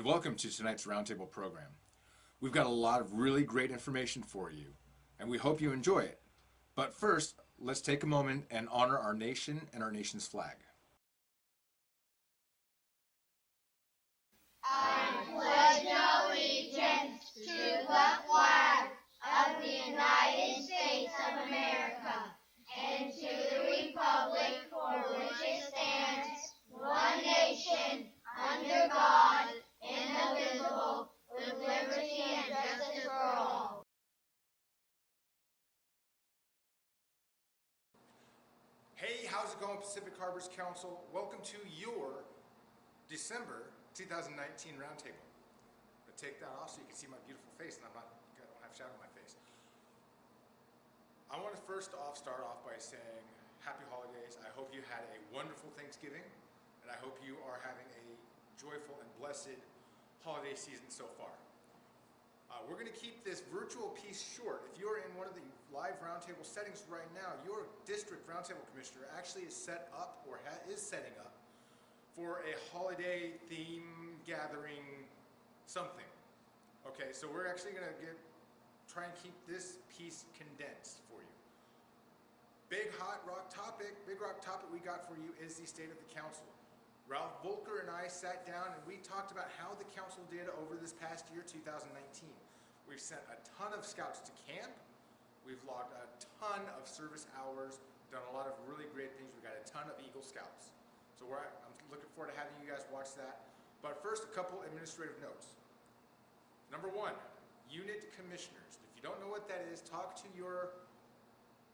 and welcome to tonight's Roundtable program. We've got a lot of really great information for you, and we hope you enjoy it. But first, let's take a moment and honor our nation and our nation's flag. I pledge allegiance to the flag of the United States of America and to the republic for which it stands, one nation, under God, indivisible, with liberty and justice for all. Hey, how's it going, Pacific Harbors Council? Welcome to your December 2019 Roundtable. I'm going to take that off so you can see my beautiful face, and I don't have shadow on my face. I want to first off start off by saying happy holidays. I hope you had a wonderful Thanksgiving, and I hope you are having a joyful and blessed holiday season so far. We're going to keep this virtual piece short. If you're in one of the live roundtable settings right now, your district roundtable commissioner actually is set up or is setting up for a holiday theme gathering something. Okay, so we're actually going to try and keep this piece condensed for you. Big rock topic we got for you is the state of the council. Ralph Volker and I sat down and we talked about how the council did over this past year, 2019. We've sent a ton of scouts to camp. We've logged a ton of service hours, done a lot of really great things. We've got a ton of Eagle Scouts. So I'm looking forward to having you guys watch that. But first, a couple administrative notes. Number one, unit commissioners. If you don't know what that is, talk to your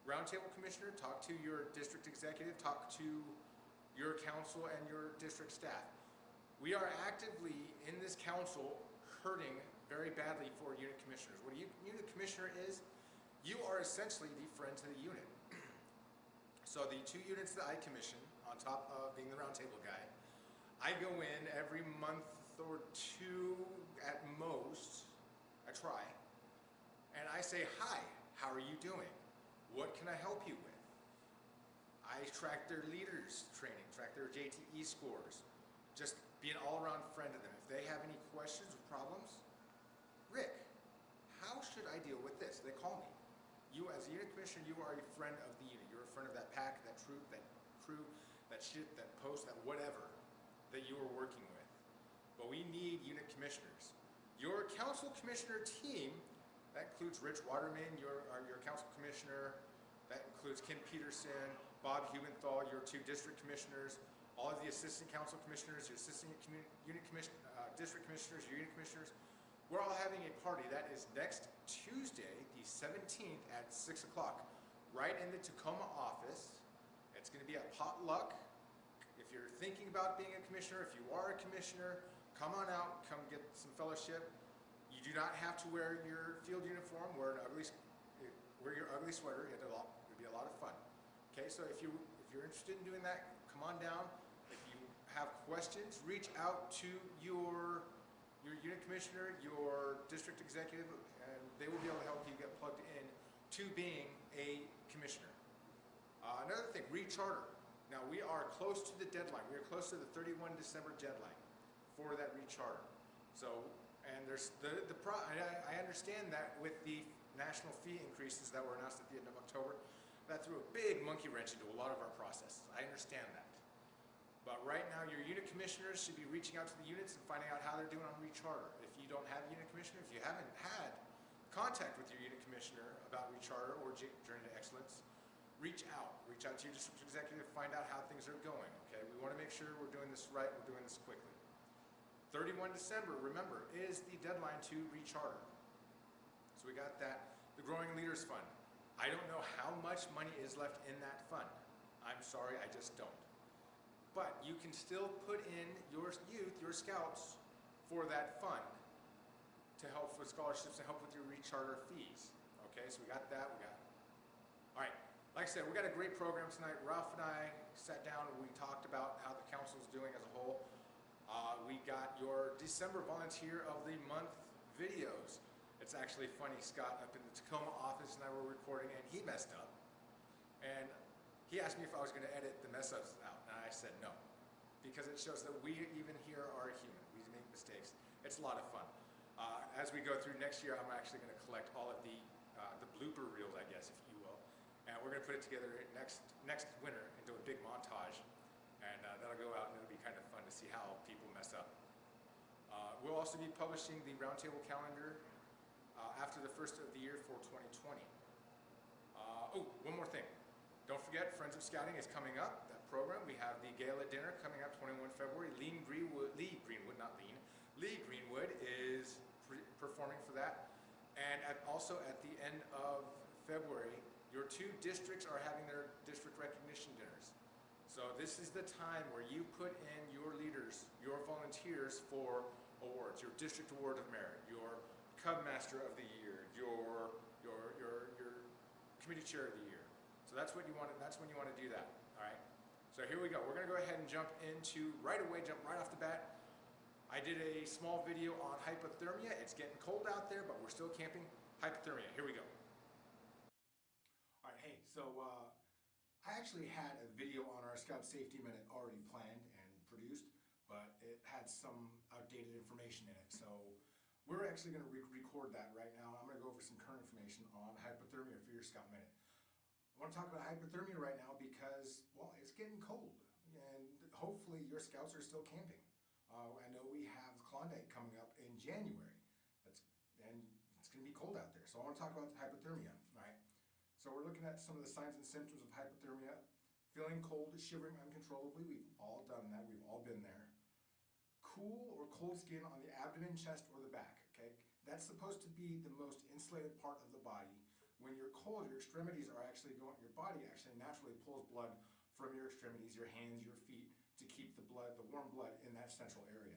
roundtable commissioner, talk to your district executive, talk to your council and your district staff. We are actively in this council hurting very badly for unit commissioners. What a unit commissioner is, you are essentially the friend to the unit. So the two units that I commission, on top of being the roundtable guy, I go in every month or two at most, I try, and I say, hi, how are you doing? What can I help you with? I track their leaders training, track their JTE scores, just be an all-around friend to them. If they have any questions or problems, Rick, how should I deal with this? They call me. You as a unit commissioner, you are a friend of the unit. You're a friend of that pack, that troop, that crew, that ship, that post, that whatever that you are working with. But we need unit commissioners. Your council commissioner team, that includes Rich Waterman, your council commissioner, that includes Kim Peterson, Bob Hubenthal, your two district commissioners, all of the assistant council commissioners, your assistant district commissioners, your unit commissioners. We're all having a party. That is next Tuesday, the 17th at 6 o'clock, right in the Tacoma office. It's going to be a potluck. If you're thinking about being a commissioner, if you are a commissioner, come on out, come get some fellowship. You do not have to wear your field uniform, wear your ugly sweater. It'll be a lot of fun. Okay, so if you're interested in doing that, come on down. If you have questions, reach out to your unit commissioner, your district executive, and they will be able to help you get plugged in to being a commissioner. Another thing, recharter. Now we are close to the deadline. We are close to the 31 December deadline for that recharter. So, and there's I understand that with the national fee increases that were announced at the end of October, that threw a big monkey wrench into a lot of our processes. I understand that. But right now, your unit commissioners should be reaching out to the units and finding out how they're doing on recharter. If you don't have a unit commissioner, if you haven't had contact with your unit commissioner about recharter or Journey to Excellence, reach out. Reach out to your district executive, find out how things are going, okay? We want to make sure we're doing this right, we're doing this quickly. 31 December, remember, is the deadline to recharter. So we got that. The Growing Leaders Fund. I don't know how much money is left in that fund. I'm sorry, I just don't. But you can still put in your youth, your scouts, for that fund to help with scholarships, to help with your recharter fees. Okay, so we got that, all right, like I said, we got a great program tonight. Ralph and I sat down and we talked about how the council's doing as a whole. We got your December Volunteer of the Month videos. It's actually funny, Scott up in the Tacoma office and I were recording and he messed up. And he asked me if I was going to edit the mess ups out, and I said no. Because it shows that we even here are human. We make mistakes. It's a lot of fun. As we go through next year, I'm actually going to collect all of the blooper reels, I guess, if you will, and we're going to put it together next winter into a big montage, and that'll go out and it'll be kind of fun to see how people mess up. We'll also be publishing the Roundtable calendar after the first of the year for 2020. One more thing. Don't forget, Friends of Scouting is coming up, that program. We have the gala dinner coming up 21 February. Lee Greenwood is performing for that. And also at the end of February, your 2 districts are having their district recognition dinners. So this is the time where you put in your leaders, your volunteers for awards, your district award of merit, your Cub Master of the Year, your committee chair of the year. So that's what you want. That's when you want to do that. All right. So here we go. We're going to go ahead and jump right off the bat. I did a small video on hypothermia. It's getting cold out there, but we're still camping. Hypothermia. Here we go. All right. Hey. So I actually had a video on our Scout Safety Minute already planned and produced, but it had some outdated information in it. So we're actually going to record that right now. I'm going to go over some current information on hypothermia for your Scout Minute. I want to talk about hypothermia right now because, well, it's getting cold, and hopefully your Scouts are still camping. I know we have Klondike coming up in January, and it's going to be cold out there. So I want to talk about hypothermia, all right? So we're looking at some of the signs and symptoms of hypothermia. Feeling cold, shivering uncontrollably. We've all done that. We've all been there. Cool or cold skin on the abdomen, chest, or the back, okay? That's supposed to be the most insulated part of the body. When you're cold, your extremities are actually your body actually naturally pulls blood from your extremities, your hands, your feet, to keep the warm blood in that central area,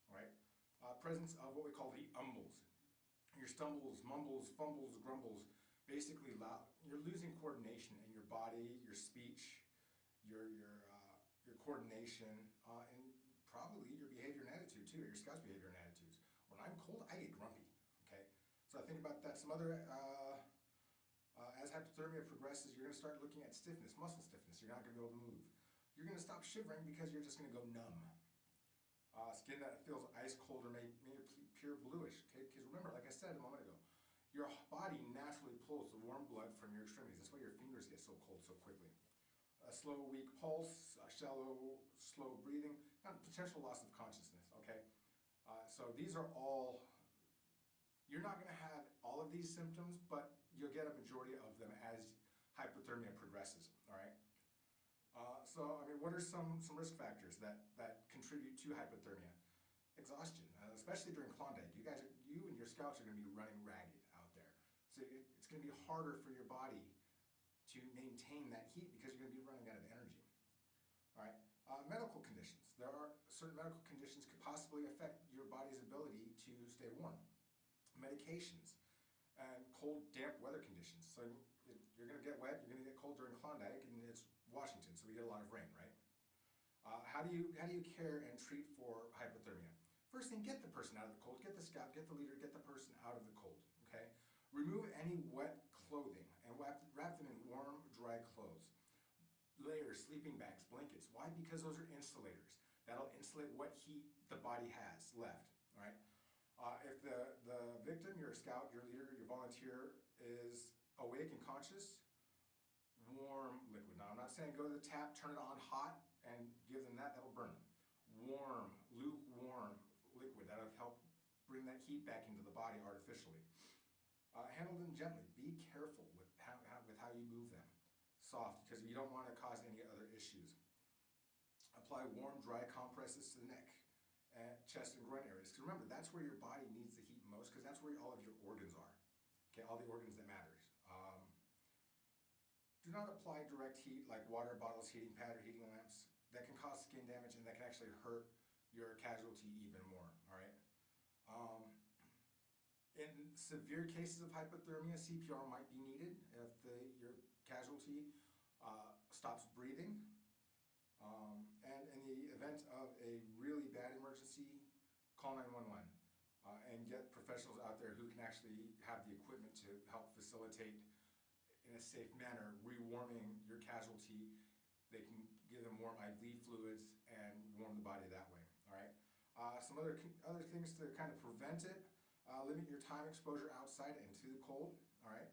all right? Presence of what we call the umbles. Your stumbles, mumbles, fumbles, grumbles, basically you're losing coordination in your body, your speech, your coordination, and probably your behavior and attitude too, your Scout's behavior and attitudes. When I'm cold, I get grumpy, okay? So think about that. Some other, as hypothermia progresses, you're gonna start looking at stiffness, muscle stiffness. You're not gonna be able to move. You're gonna stop shivering because you're just gonna go numb. Skin that feels ice cold or maybe pure bluish, okay? Because remember, like I said a moment ago, your body naturally pulls the warm blood from your extremities. That's why your fingers get so cold so quickly. A slow, weak pulse, shallow, slow breathing, and potential loss of consciousness, okay? So these are all, you're not gonna have all of these symptoms, but you'll get a majority of them as hypothermia progresses, all right? So, I mean, what are some risk factors that contribute to hypothermia? Exhaustion, especially during Klondike. You and your Scouts are gonna be running ragged out there. So it's gonna be harder for your body to maintain that heat because you're going to be running out of energy. All right. Medical conditions. There are certain medical conditions could possibly affect your body's ability to stay warm. Medications and cold, damp weather conditions. So you're going to get wet. You're going to get cold during Klondike, and it's Washington, so we get a lot of rain, right? How do you care and treat for hypothermia? First thing, get the person out of the cold. Get the Scout, get the leader, get the person out of the cold. Okay. Remove any wet clothing and wrap them in warm, dry clothes. Layers, sleeping bags, blankets. Why? Because those are insulators. That'll insulate what heat the body has left, all right? If the victim, your Scout, your leader, your volunteer is awake and conscious, warm liquid. Now, I'm not saying go to the tap, turn it on hot, and give them that. That'll burn them. Warm, lukewarm liquid. That'll help bring that heat back into the body artificially. Handle them gently. Be careful with how you move them. Soft, because you don't want to cause any other issues. Apply warm, dry compresses to the neck, chest, and groin areas. Because remember, that's where your body needs the heat most, because that's where all of your organs are. Okay, all the organs that matters. Do not apply direct heat like water bottles, heating pad, or heating lamps. That can cause skin damage, and that can actually hurt your casualty even more. All right. In severe cases of hypothermia, CPR might be needed if your casualty stops breathing. And in the event of a really bad emergency, call 911 and get professionals out there who can actually have the equipment to help facilitate in a safe manner rewarming your casualty. They can give them warm IV fluids and warm the body that way, all right? Some other things to kind of prevent it. Limit your time exposure outside and to the cold. All right.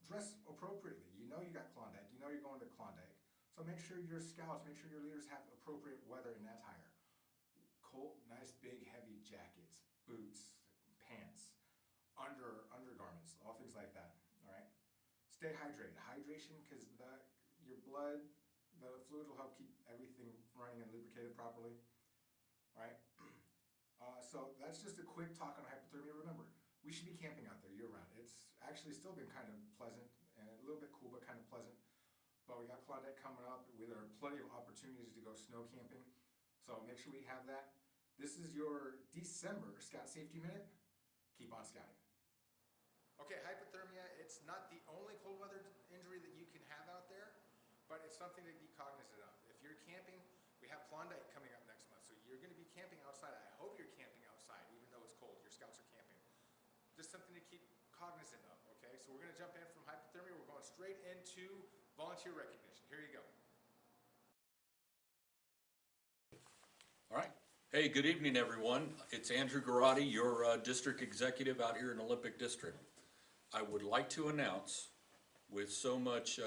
Dress appropriately. You know you got Klondike. You know you're going to Klondike. So make sure your scouts, make sure your leaders have appropriate weather and attire. Cold, nice, big, heavy jackets, boots, pants, undergarments, all things like that. All right. Stay hydrated. Hydration, because your blood, the fluid will help keep everything running and lubricated properly. All right. So that's just a quick talk on hypothermia. Remember, we should be camping out there year round. It's actually still been kind of pleasant and a little bit cool, but kind of pleasant. But we got Klondike coming up. There are plenty of opportunities to go snow camping. So make sure we have that. This is your December Scout Safety Minute. Keep on scouting. Okay, hypothermia, it's not the only cold weather injury that you can have out there, but it's something to be cognizant of. If you're camping, we have Klondike coming up next month, so you're going to be camping outside. I hope you're camping outside, even though it's cold. Your scouts are camping. Just something to keep cognizant of, okay? So we're going to jump in from hypothermia. We're going straight into volunteer recognition. Here you go. All right. Hey, good evening, everyone. It's Andrew Garotti, your district executive out here in Olympic District. I would like to announce with so much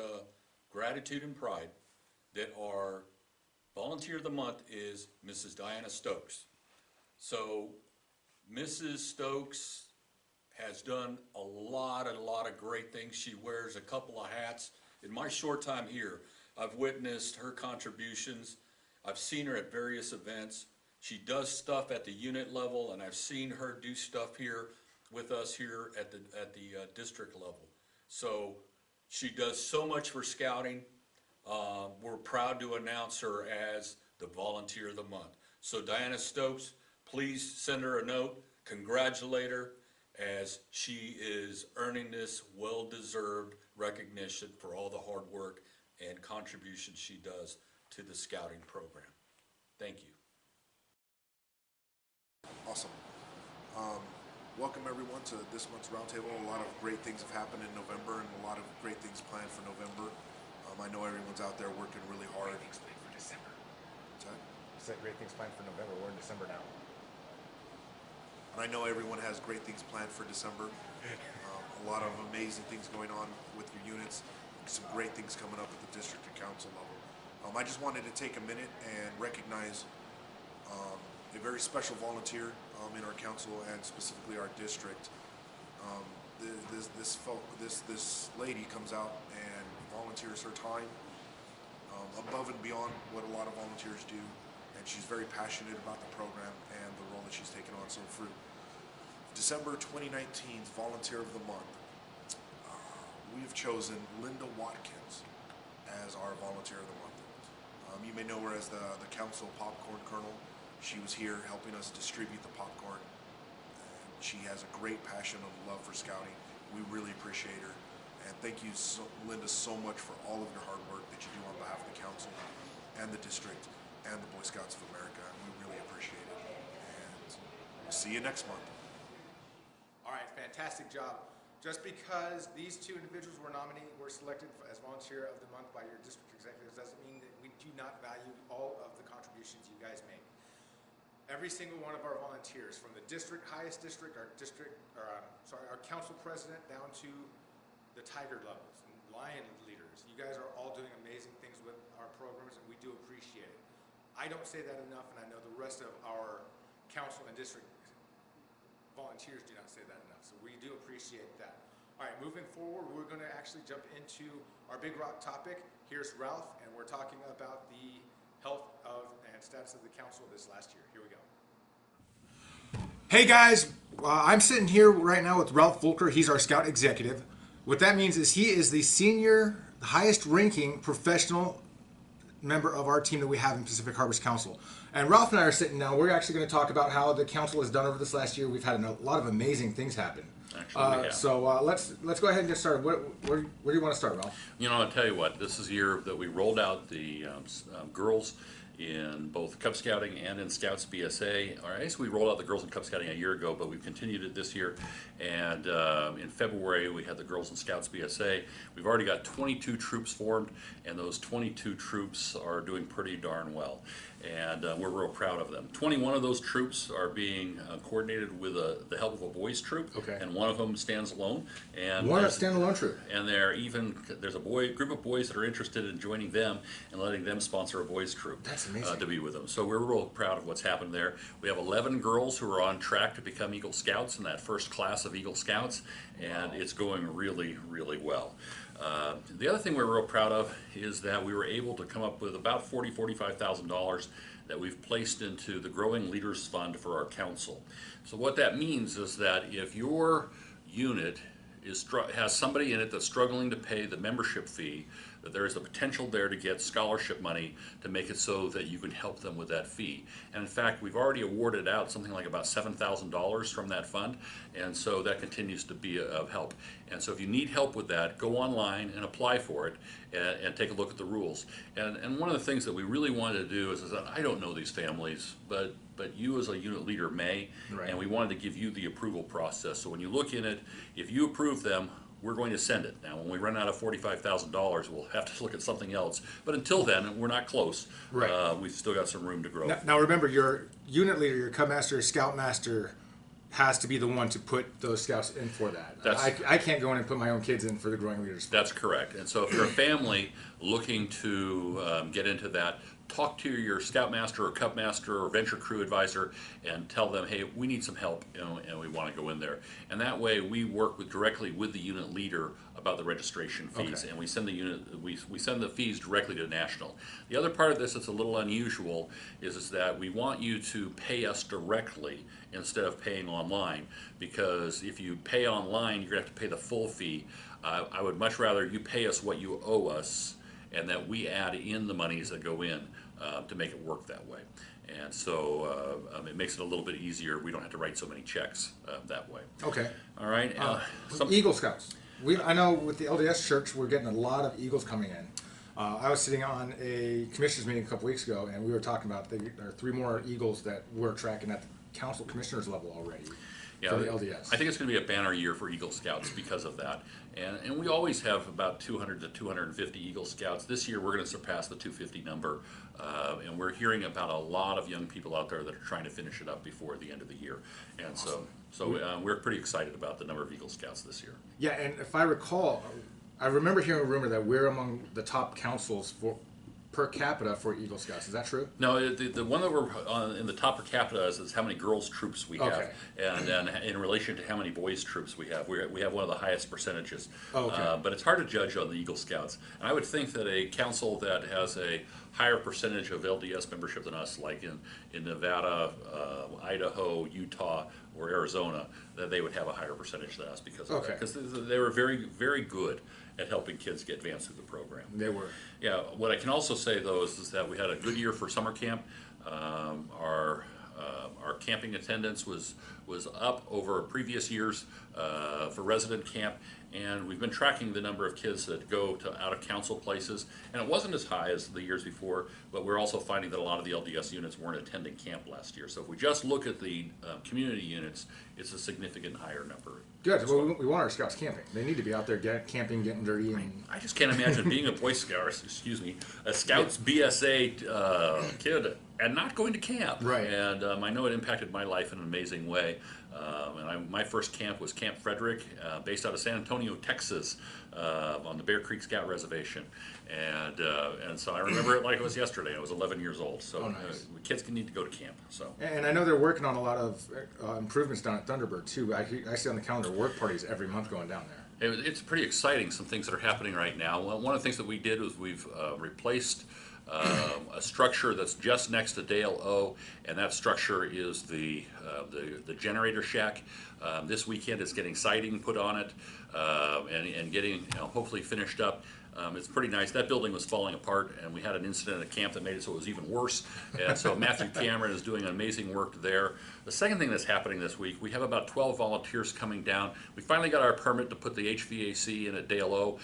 gratitude and pride that our Volunteer of the Month is Mrs. Diana Stokes. So Mrs. Stokes has done a lot of great things. She wears a couple of hats. In my short time here, I've witnessed her contributions. I've seen her at various events. She does stuff at the unit level, and I've seen her do stuff here with us here at the district level. So she does so much for scouting. We're proud to announce her as the Volunteer of the Month. So Diana Stokes, please send her a note, congratulate her, as she is earning this well-deserved recognition for all the hard work and contributions she does to the scouting program. Thank you. Awesome. Welcome everyone to this month's Roundtable. A lot of great things have happened in November and a lot of great things planned for November. I know everyone's out there working really hard. Great things planned for December. What's that? You said great things planned for November. We're in December now. And I know everyone has great things planned for December. A lot of amazing things going on with your units. Some great things coming up at the district and council level. I just wanted to take a minute and recognize a very special volunteer in our council and specifically our district. This lady comes out and volunteers her time above and beyond what a lot of volunteers do, and she's very passionate about the program and the role that she's taken on. So for December 2019's Volunteer of the Month, we've chosen Linda Watkins as our Volunteer of the Month. You may know her as the council popcorn colonel. She was here helping us distribute the popcorn. And she has a great passion and love for scouting. We really appreciate her. And thank you, Linda, so much for all of your hard work that you do on behalf of the council and the district and the Boy Scouts of America. And we really appreciate it. And we'll see you next month. All right, fantastic job. Just because these two individuals were selected as Volunteer of the Month by your district executives doesn't mean that we do not value all of the contributions you guys make. Every single one of our volunteers, from the highest district, our council president, down to the Tiger levels and Lion leaders, you guys are all doing amazing things with our programs, and we do appreciate it. I don't say that enough, and I know the rest of our council and district volunteers do not say that enough, so we do appreciate that. All right, moving forward, we're going to actually jump into our big rock topic. Here's Ralph, and we're talking about the health of and status of the council this last year. Here we go. Hey guys, I'm sitting here right now with Ralph Volker. He's our scout executive. What that means is he is the senior, highest ranking professional member of our team that we have in Pacific Harbors Council. And Ralph and I are sitting now. We're actually going to talk about how the council has done over this last year. We've had a lot of amazing things happen. Actually, yeah. So let's go ahead and get started. Where do you want to start, Ralph? You know, I'll tell you what, this is the year that we rolled out the girls in both Cub Scouting and in Scouts BSA. All right, so we rolled out the girls in Cub Scouting a year ago, but we've continued it this year. And in February, we had the girls in Scouts BSA. We've already got 22 troops formed, and those 22 troops are doing pretty darn well. and we're real proud of them. 21 of those troops are being coordinated with the help of a boys troop, Okay. and one of them stands alone. And One there's- standalone troop. and there's a group of boys that are interested in joining them and letting them sponsor a boys troop. That's amazing. To be with them. So we're real proud of what's happened there. We have 11 girls who are on track to become Eagle Scouts in that first class of Eagle Scouts, and it's going really, really well. The other thing we're real proud of is that we were able to come up with about $45,000 that we've placed into the Growing Leaders Fund for our council. So what that means is that if your unit has somebody in it that's struggling to pay the membership fee, that there is the potential there to get scholarship money to make it so that you can help them with that fee. And in fact, we've already awarded out something like about $7,000 from that fund, and so that continues to be of help. And so if you need help with that, go online and apply for it and take a look at the rules. And one of the things that we really wanted to do is that I don't know these families, but you as a unit leader may, Right. and we wanted to give you the approval process. So when you look in it, if you approve them, we're going to send it. Now, when we run out of $45,000, we'll have to look at something else. But until then, we're not close. Right. We've still got some room to grow. Now remember, your unit leader, your Cub Master, Scout Master, has to be the one to put those scouts in for that. I can't go in and put my own kids in for the Growing Leaders Fund. That's correct. And so if you're a family looking to get into that, talk to your Scoutmaster or Cub Master or Venture Crew advisor and tell them, hey, we need some help, and we want to go in there. And that way we work directly with the unit leader about the registration fees, Okay. and we send we send the fees directly to National. The other part of this that's a little unusual is that we want you to pay us directly instead of paying online, because if you pay online, you're going to have to pay the full fee. I would much rather you pay us what you owe us, and that we add in the monies that go in to make it work that way. And so it makes it a little bit easier. We don't have to write so many checks that way. Okay. All right. Eagle Scouts. I know with the LDS Church, we're getting a lot of Eagles coming in. I was sitting on a commissioners meeting a couple weeks ago, and we were talking about there are 3 more Eagles that we're tracking at the council commissioners level already for the LDS. I think it's going to be a banner year for Eagle Scouts because of that. And we always have about 200 to 250 Eagle Scouts. This year we're going to surpass the 250 number. And we're hearing about a lot of young people out there that are trying to finish it up before the end of the year. And so we're pretty excited about the number of Eagle Scouts this year. Yeah, and if I recall, I remember hearing a rumor that we're among the top councils for per capita for Eagle Scouts. Is that true? No, the one that we're in the top per capita is how many girls troops we have, Okay. and in relation to how many boys troops we have, we have one of the highest percentages. Okay. But it's hard to judge on the Eagle Scouts. And I would think that a council that has a higher percentage of LDS membership than us, like in Nevada, Idaho, Utah, or Arizona, that they would have a higher percentage than us because of Okay. that. Because they were very, very good at helping kids get advanced through the program. They were. Yeah, what I can also say though is that we had a good year for summer camp. Our camping attendance was up over previous years for resident camp, and we've been tracking the number of kids that go to out of council places, and it wasn't as high as the years before, but we're also finding that a lot of the LDS units weren't attending camp last year. So if we just look at the community units, it's a significant higher number. Good. Well, we want our scouts camping. They need to be out there camping, getting dirty. And I just can't imagine being a Boy Scout, or, excuse me, a Scouts BSA kid and not going to camp. Right. And I know it impacted my life in an amazing way. My first camp was Camp Frederick, based out of San Antonio, Texas, on the Bear Creek Scout Reservation. And so I remember it like it was yesterday. I was 11 years old. So nice. Kids need to go to camp. So. And I know they're working on a lot of improvements down at Thunderbird too. I see on the calendar work parties every month going down there. It's pretty exciting, some things that are happening right now. Well, one of the things that we did was we've replaced a structure that's just next to Dale O, and that structure is the generator shack. This weekend is getting siding put on it and getting hopefully finished up. It's pretty nice. That building was falling apart, and we had an incident at camp that made it so it was even worse. And so Matthew Cameron is doing amazing work there. The second thing that's happening this week, we have about 12 volunteers coming down. We finally got our permit to put the HVAC in at Dale O.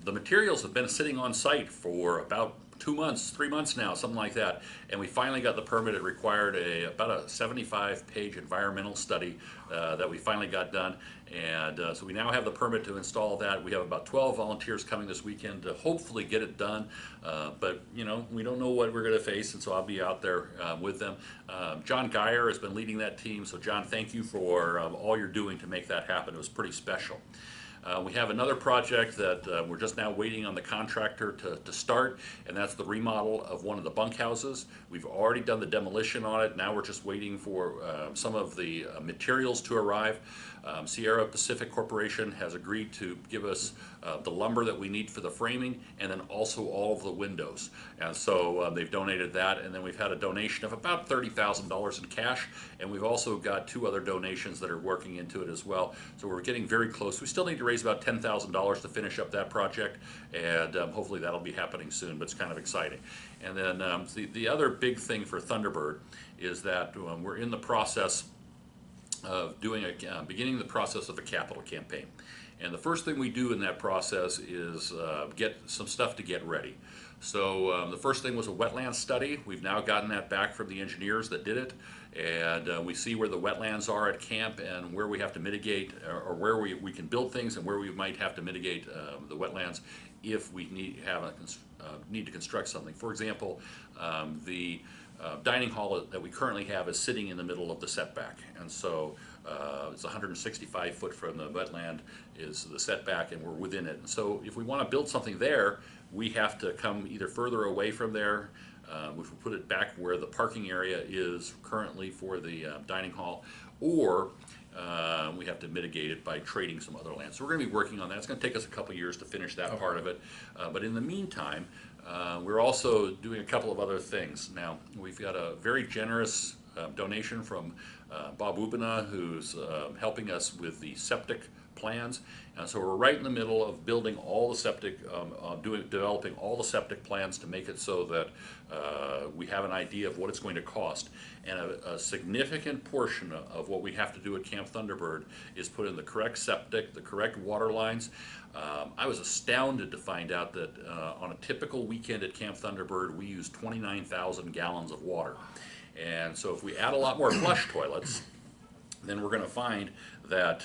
The materials have been sitting on site for about 2 months, 3 months now, something like that. And we finally got the permit. It required about a 75-page environmental study that we finally got done. And so we now have the permit to install that. We have about 12 volunteers coming this weekend to hopefully get it done. But, you know, we don't know what we're going to face, and so I'll be out there with them. John Geyer has been leading that team. So, John, thank you for all you're doing to make that happen. It was pretty special. We have another project that we're just now waiting on the contractor to start, and that's the remodel of one of the bunkhouses. We've already done the demolition on it. Now we're just waiting for some of the materials to arrive. Sierra Pacific Corporation has agreed to give us the lumber that we need for the framing, and then also all of the windows. And so they've donated that, and then we've had a donation of about $30,000 in cash, and we've also got 2 other donations that are working into it as well. So we're getting very close. We still need to raise about $10,000 to finish up that project, and hopefully that'll be happening soon, but it's kind of exciting. And then the other big thing for Thunderbird is that we're in the process of beginning the process of a capital campaign. And the first thing we do in that process is get some stuff to get ready. So the first thing was a wetland study. We've now gotten that back from the engineers that did it. And we see where the wetlands are at camp and where we have to mitigate, or where we can build things and where we might have to mitigate the wetlands if we need to construct something. For example, the dining hall that we currently have is sitting in the middle of the setback, and so it's 165 foot from the wetland is the setback, and we're within it. And so if we want to build something there, we have to come either further away from there, which will put it back where the parking area is currently for the dining hall, or we have to mitigate it by trading some other land. So we're going to be working on that. It's going to take us a couple years to finish that part of it, but in the meantime, we're also doing a couple of other things. Now, we've got a very generous donation from Bob Ubina, who's helping us with the septic plans. And so we're right in the middle of building all the septic, developing all the septic plans to make it so that we have an idea of what it's going to cost. And a significant portion of what we have to do at Camp Thunderbird is put in the correct septic, the correct water lines. I was astounded to find out that on a typical weekend at Camp Thunderbird, we use 29,000 gallons of water. And so if we add a lot more flush toilets, then we're going to find that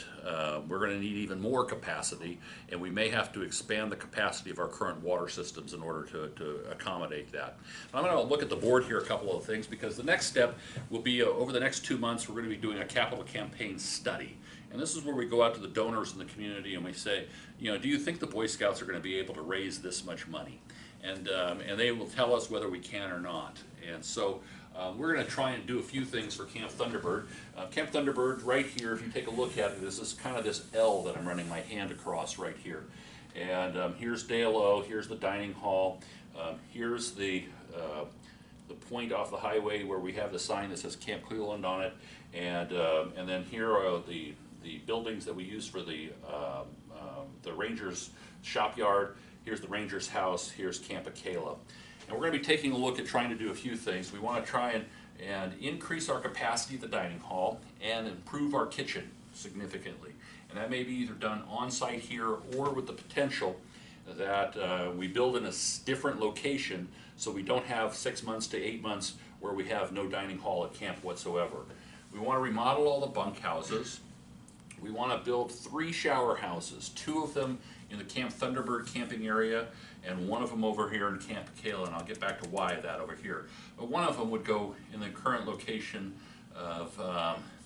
we're going to need even more capacity, and we may have to expand the capacity of our current water systems in order to accommodate that. I'm going to look at the board here a couple of things, because the next step will be over the next 2 months, we're going to be doing a capital campaign study. And this is where we go out to the donors in the community and we say, you know, do you think the Boy Scouts are going to be able to raise this much money? And they will tell us whether we can or not. And so we're going to try and do a few things for Camp Thunderbird. Camp Thunderbird, right here, if you take a look at it, is this kind of this L that I'm running my hand across right here. And here's Dale O, here's the dining hall, here's the point off the highway where we have the sign that says Camp Cleveland on it, and then here are the buildings that we use for the Rangers shop yard. Here's the Rangers house, here's Camp Akela. And we're going to be taking a look at trying to do a few things. We want to try and increase our capacity at the dining hall and improve our kitchen significantly. And that may be either done on-site here or with the potential that we build in a different location so we don't have 6 months to 8 months where we have no dining hall at camp whatsoever. We want to remodel all the bunkhouses. We want to build 3 shower houses, 2 of them in the Camp Thunderbird camping area, and 1 of them over here in Camp Akela, and I'll get back to why that over here. But 1 of them would go in the current location of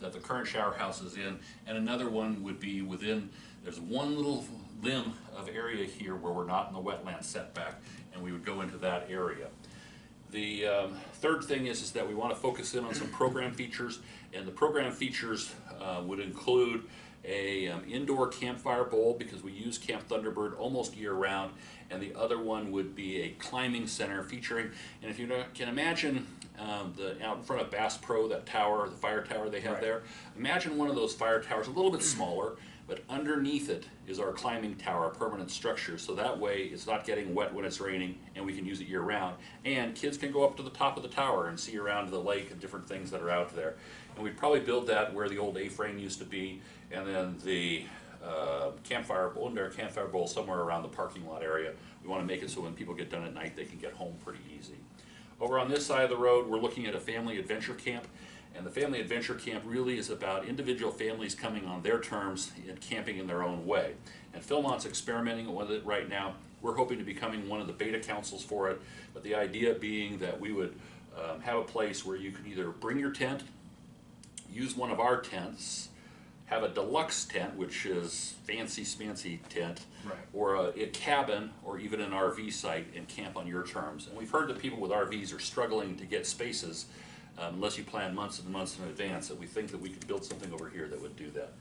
that the current shower house is in, and another one would be within, there's 1 little limb of area here where we're not in the wetland setback, and we would go into that area. The third thing is that we want to focus in on some program features, and the program features would include a indoor campfire bowl, because we use Camp Thunderbird almost year-round, and the other one would be a climbing center featuring, and if you can imagine out in front of Bass Pro, that tower, the fire tower they have there, imagine one of those fire towers, a little bit smaller, but underneath it is our climbing tower, a permanent structure, so that way it's not getting wet when it's raining, and we can use it year-round, and kids can go up to the top of the tower and see around the lake and different things that are out there. And we'd probably build that where the old A-frame used to be, and then the campfire bowl, somewhere around the parking lot area, We want to make it so when people get done at night, they can get home pretty easy. Over on this side of the road, we're looking at a family adventure camp. And the family adventure camp really is about individual families coming on their terms and camping in their own way. And Philmont's experimenting with it right now. We're hoping to be becoming one of the beta councils for it, but the idea being that we would have a place where you can either bring your tent, use one of our tents, have a deluxe tent, which is fancy smancy tent, Right. or a cabin, or even an RV site, and camp on your terms. And we've heard that people with RVs are struggling to get spaces unless you plan months and months in advance, that we think that we could build something over here that would do that.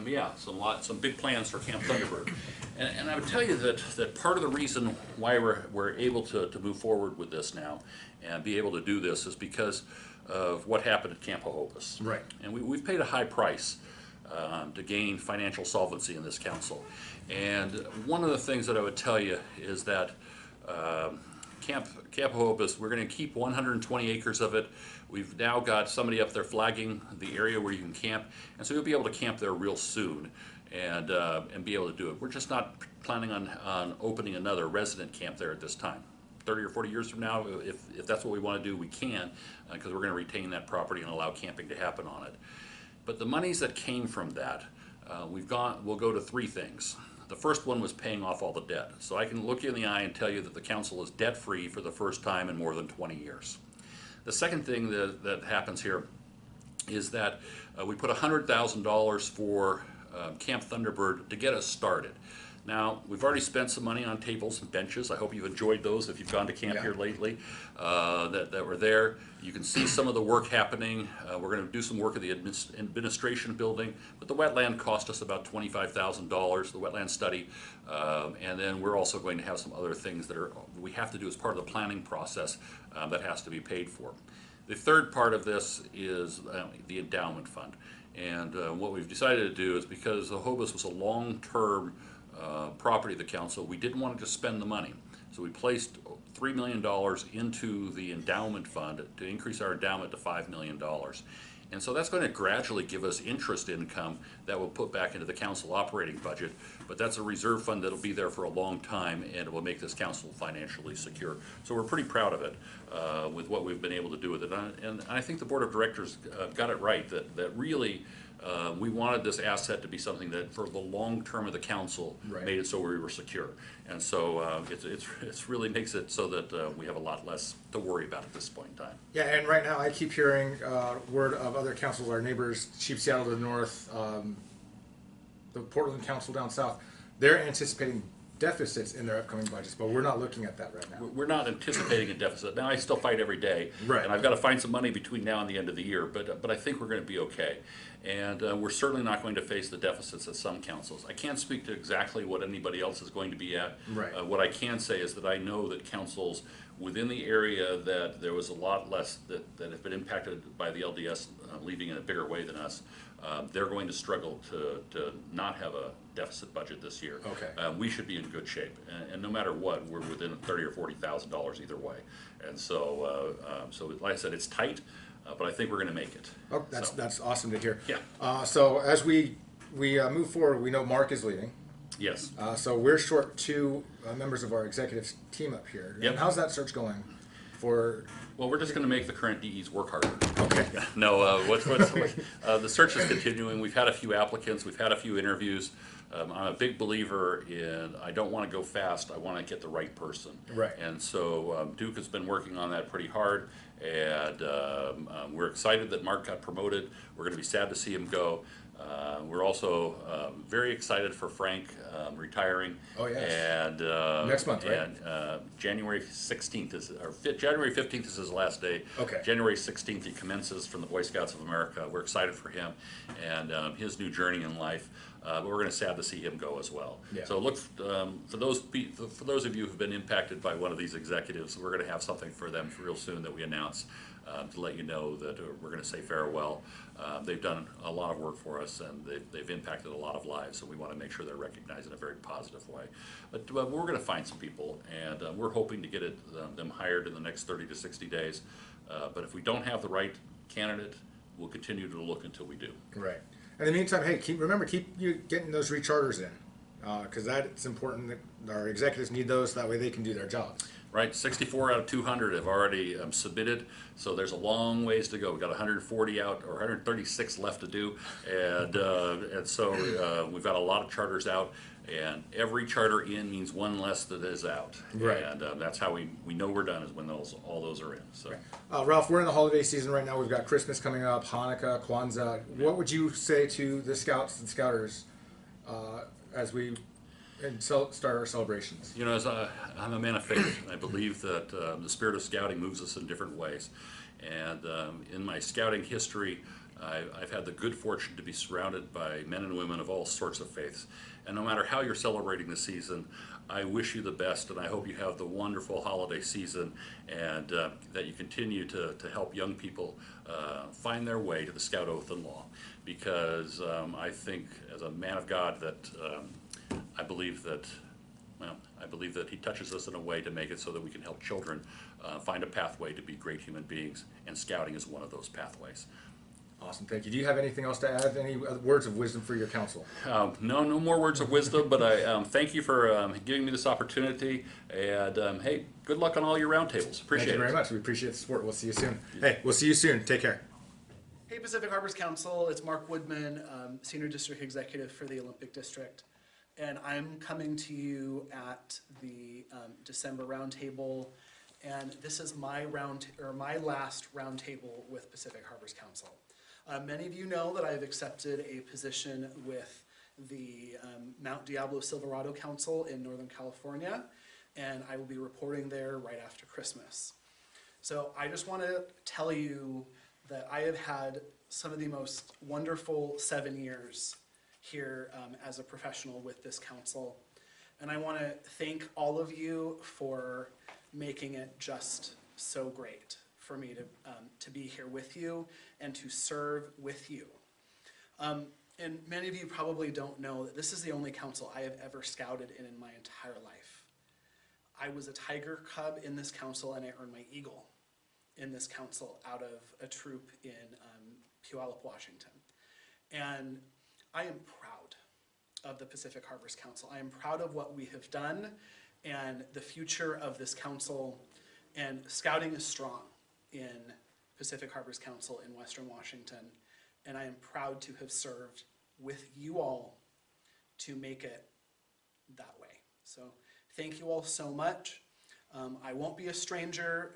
Yeah, some big plans for Camp Thunderbird. And I would tell you that part of the reason why we're able to move forward with this now and be able to do this is because of what happened at Camp Hohopus. Right. And we've paid a high price to gain financial solvency in this council. And one of the things that I would tell you is that Camp Hohopus, we're going to keep 120 acres of it. We've now got somebody up there flagging the area where you can camp, and so you'll be able to camp there real soon and be able to do it. We're just not planning on opening another resident camp there at this time. 30 or 40 years from now, if that's what we want to do, we can, because we're going to retain that property and allow camping to happen on it. But the monies that came from that, we'll go to three things. The first one was paying off all the debt. So I can look you in the eye and tell you that the council is debt-free for the first time in more than 20 years. The second thing that happens here is that we put $100,000 for Camp Thunderbird to get us started. Now, we've already spent some money on tables and benches. I hope you've enjoyed those if you've gone to camp here lately, that were there. You can see some of the work happening. We're going to do some work at the administration building, but the wetland cost us about $25,000, the wetland study, and then we're also going to have some other things that we have to do as part of the planning process that has to be paid for. The third part of this is the endowment fund, and what we've decided to do is, because the Hohopus was a long-term property of the council, we didn't want to just spend the money. So we placed $3 million into the endowment fund to increase our endowment to $5 million. And so that's going to gradually give us interest income that we'll put back into the council operating budget. But that's a reserve fund that'll be there for a long time, and it will make this council financially secure. So we're pretty proud of it with what we've been able to do with it. And I think the board of directors got it right, that really we wanted this asset to be something that for the long term of the council made it so we were secure. And so it's really makes it so that we have a lot less to worry about at this point in time. Yeah, and right now I keep hearing word of other councils, our neighbors, Chief Seattle to the north, the Portland Council down south. They're anticipating deficits in their upcoming budgets, but we're not looking at that right now. We're not anticipating a deficit. Now, I still fight every day, and I've got to find some money between now and the end of the year, but I think we're going to be okay. And we're certainly not going to face the deficits that some councils. I can't speak to exactly what anybody else is going to be at. What I can say is that I know that councils within the area that there was a lot less that have been impacted by the LDS leaving in a bigger way than us. They're going to struggle to not have a deficit budget this year. We should be in good shape, and no matter what, we're within $30,000 or $40,000 either way. And so, like I said, it's tight, but I think we're going to make it. Oh, that's awesome to hear. Yeah. So as we move forward, we know Mark is leaving. Yes. So we're short two members of our executive team up here. Yep. And how's that search going for? Well, we're just going to make the current DEs work harder. Okay. No, the search is continuing. We've had a few applicants. We've had a few interviews. I'm a big believer in, I don't want to go fast. I want to get the right person. Right. And so Duke has been working on that pretty hard. And we're excited that Mark got promoted. We're going to be sad to see him go. We're also very excited for Frank retiring. Oh, yes. And next month, right? And January 16th January 15th is his last day. Okay. January 16th he commences from the Boy Scouts of America. We're excited for him and his new journey in life. But we're going to sad to see him go as well. Yeah. So look for those of you who've been impacted by one of these executives, we're going to have something for them real soon that we announce to let you know that we're going to say farewell. They've done a lot of work for us, and they've impacted a lot of lives, so we want to make sure they're recognized in a very positive way. But we're going to find some people, and we're hoping to get them hired in the next 30 to 60 days. But if we don't have the right candidate, we'll continue to look until we do. Right. In the meantime, hey, keep you getting those recharters in. Because it's important that our executives need those, that way they can do their jobs. Right, 64 out of 200 have already submitted, so there's a long ways to go. We've got 140 out, or 136 left to do, and so we've got a lot of charters out, and every charter in means one less that is out. Right. And that's how we know we're done, is when all those are in. So. Ralph, we're in the holiday season right now. We've got Christmas coming up, Hanukkah, Kwanzaa. What would you say to the scouts and scouters as we start our celebrations? You know, I'm a man of faith. I believe that the spirit of scouting moves us in different ways. And in my scouting history, I've had the good fortune to be surrounded by men and women of all sorts of faiths. And no matter how you're celebrating the season, I wish you the best, and I hope you have the wonderful holiday season, and that you continue to help young people find their way to the Scout Oath and Law. Because I think, as a man of God, that I believe that He touches us in a way to make it so that we can help children find a pathway to be great human beings, and scouting is one of those pathways. Awesome, thank you. Do you have anything else to add? Any words of wisdom for your council? No more words of wisdom, but I thank you for giving me this opportunity, and hey, good luck on all your roundtables. Appreciate it. Thank you very much. We appreciate the support. We'll see you soon. Hey, we'll see you soon. Take care. Hey, Pacific Harbors Council, it's Mark Woodman, Senior District Executive for the Olympic District. And I'm coming to you at the December roundtable, and this is my last roundtable with Pacific Harbors Council. Many of you know that I've accepted a position with the Mount Diablo Silverado Council in Northern California, and I will be reporting there right after Christmas. So I just want to tell you that I have had some of the most wonderful 7 years here as a professional with this council. And I want to thank all of you for making it just so great for me to be here with you and to serve with you. And many of you probably don't know that this is the only council I have ever scouted in my entire life. I was a Tiger Cub in this council, and I earned my Eagle in this council out of a troop in Puyallup, Washington. And I am proud of the Pacific Harbors Council. I am proud of what we have done and the future of this council. And scouting is strong in Pacific Harbors Council in Western Washington. And I am proud to have served with you all to make it that way. So thank you all so much. I won't be a stranger.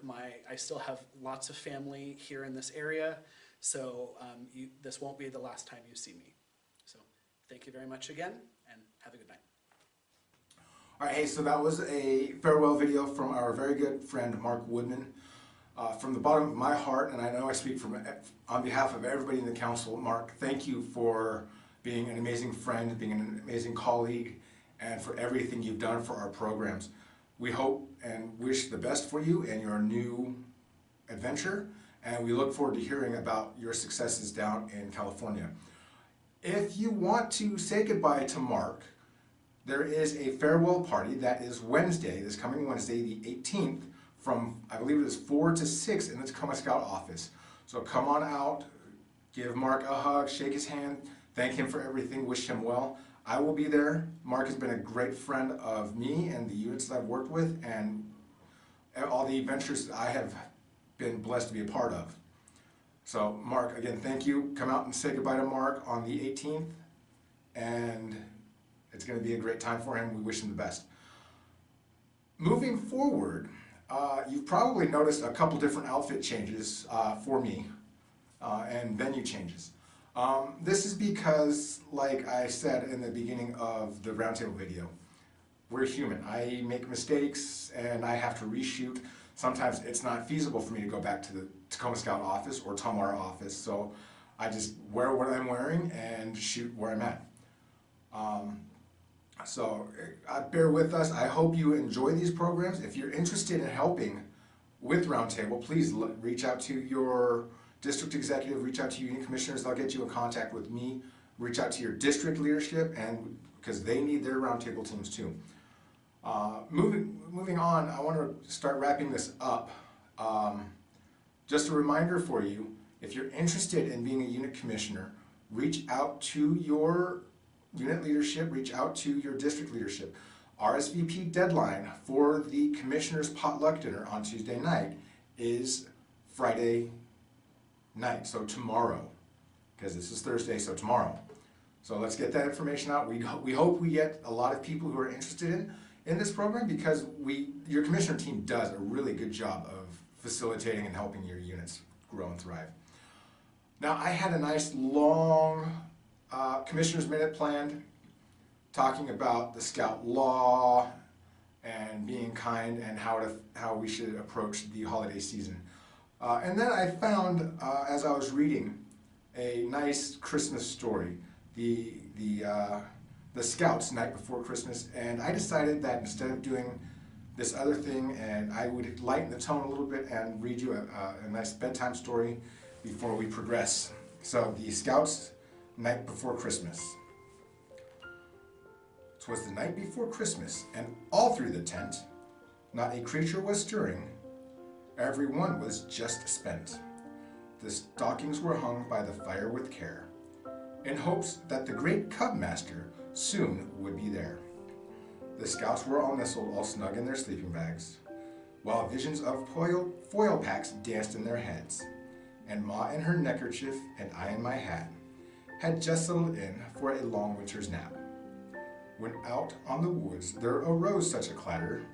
I still have lots of family here in this area. So this won't be the last time you see me. So thank you very much again, and have a good night. All right, hey, so that was a farewell video from our very good friend, Mark Woodman. From the bottom of my heart, and I know I speak on behalf of everybody in the council, Mark, thank you for being an amazing friend, being an amazing colleague, and for everything you've done for our programs. We hope and wish the best for you in your new adventure, and we look forward to hearing about your successes down in California. If you want to say goodbye to Mark, there is a farewell party that is Wednesday, this coming Wednesday, the 18th, from, I believe it is 4 to 6 in the Tacoma Scout office. So come on out, give Mark a hug, shake his hand, thank him for everything, wish him well. I will be there. Mark has been a great friend of me and the units that I've worked with, and all the adventures I have been blessed to be a part of. So Mark, again, thank you. Come out and say goodbye to Mark on the 18th, and it's going to be a great time for him. We wish him the best. Moving forward, you've probably noticed a couple different outfit changes for me and venue changes. This is because, like I said in the beginning of the roundtable video, we're human. I make mistakes and I have to reshoot. Sometimes it's not feasible for me to go back to the Tacoma Scout office or Tamara office, so I just wear what I'm wearing and shoot where I'm at. So bear with us. I hope you enjoy these programs. If you're interested in helping with Roundtable, please reach out to your district executive, reach out to union commissioners. They'll get you in contact with me. Reach out to your district leadership, and because they need their Roundtable teams too. Moving on, I want to start wrapping this up. Just a reminder for you, if you're interested in being a unit commissioner, reach out to your unit leadership, reach out to your district leadership. RSVP deadline for the Commissioner's Potluck Dinner on Tuesday night is Friday night, so tomorrow, because this is Thursday, so tomorrow. So let's get that information out. We hope we get a lot of people who are interested in this program, because your commissioner team does a really good job of facilitating and helping your units grow and thrive. Now, I had a nice long commissioner's minute planned, talking about the Scout law and being kind and how we should approach the holiday season. And then I found, as I was reading, a nice Christmas story, the Scouts Night Before Christmas, and I decided that instead of doing this other thing, and I would lighten the tone a little bit and read you a nice bedtime story before we progress. So, the Scouts Night Before Christmas. 'Twas the night before Christmas, and all through the tent, not a creature was stirring. Every one was just spent. The stockings were hung by the fire with care, in hopes that the great Cub Master soon would be there. The Scouts were all nestled all snug in their sleeping bags, while visions of foil packs danced in their heads, and Ma in her neckerchief and I in my hat had just settled in for a long winter's nap. When out on the woods there arose such a clatter,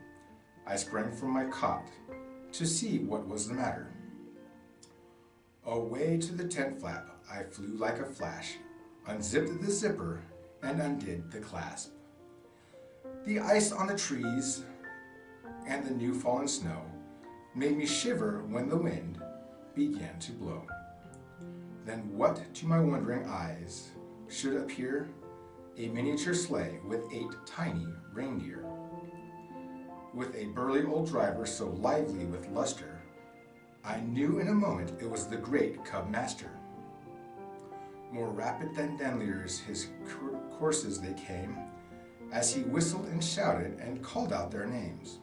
I sprang from my cot to see what was the matter. Away to the tent flap I flew like a flash, unzipped the zipper and undid the clasp. The ice on the trees and the new fallen snow made me shiver when the wind began to blow. Then what to my wondering eyes should appear? A miniature sleigh with 8 tiny reindeer, with a burly old driver so lively with luster, I knew in a moment it was the great Cub Master. More rapid than den leaders his courses they came, as he whistled and shouted and called out their names.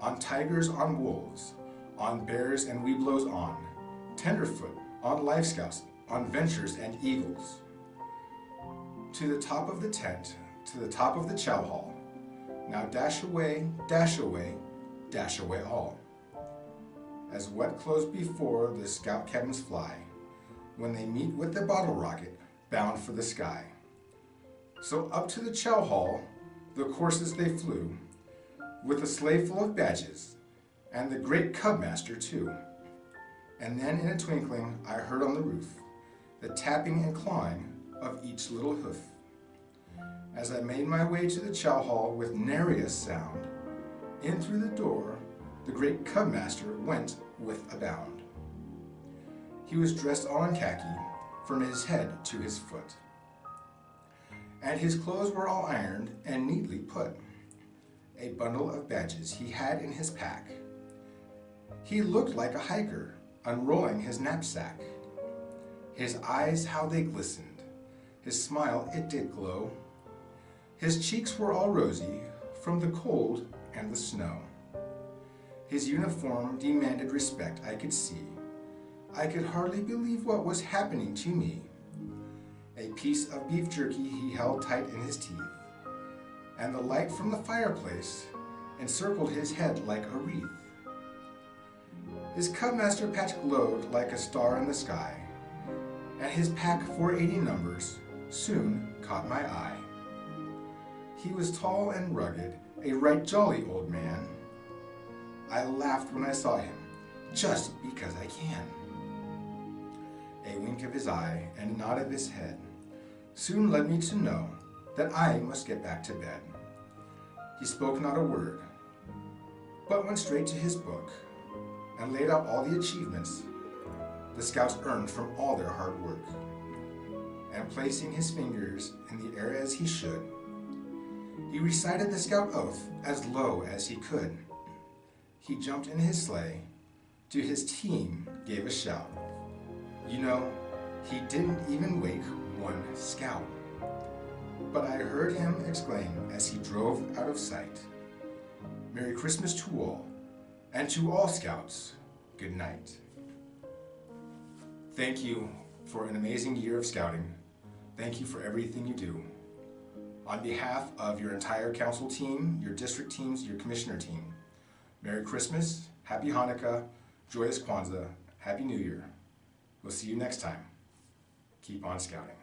On tigers, on wolves, on bears and weeblos on, tenderfoot, on life scouts, on ventures and eagles. To the top of the tent, to the top of the chow hall. Now dash away, dash away, dash away all. As wet clothes before the scout cabins fly, when they meet with the bottle rocket bound for the sky. So up to the chow hall, the courses they flew, with a sleigh full of badges, and the great Cub Master too. And then in a twinkling I heard on the roof the tapping and clawing of each little hoof. As I made my way to the chow hall with nary a sound, in through the door the great Cub Master went with a bound. He was dressed all in khaki from his head to his foot, and his clothes were all ironed and neatly put. A bundle of badges he had in his pack. He looked like a hiker unrolling his knapsack. His eyes, how they glistened, his smile, it did glow. His cheeks were all rosy from the cold and the snow. His uniform demanded respect, I could see. I could hardly believe what was happening to me. A piece of beef jerky he held tight in his teeth, and the light from the fireplace encircled his head like a wreath. His Cub Master patch glowed like a star in the sky, and his pack 480 numbers soon caught my eye. He was tall and rugged, a right jolly old man. I laughed when I saw him, just because I can. A wink of his eye and a nod of his head soon led me to know that I must get back to bed. He spoke not a word, but went straight to his book and laid out all the achievements the scouts earned from all their hard work. And placing his fingers in the air as he should, he recited the scout oath as low as he could. He jumped in his sleigh, to his team gave a shout. You know, he didn't even wake one scout. But I heard him exclaim as he drove out of sight, Merry Christmas to all, and to all scouts, good night. Thank you for an amazing year of scouting. Thank you for everything you do. On behalf of your entire council team, your district teams, your commissioner team, Merry Christmas, Happy Hanukkah, Joyous Kwanzaa, Happy New Year. We'll see you next time. Keep on scouting.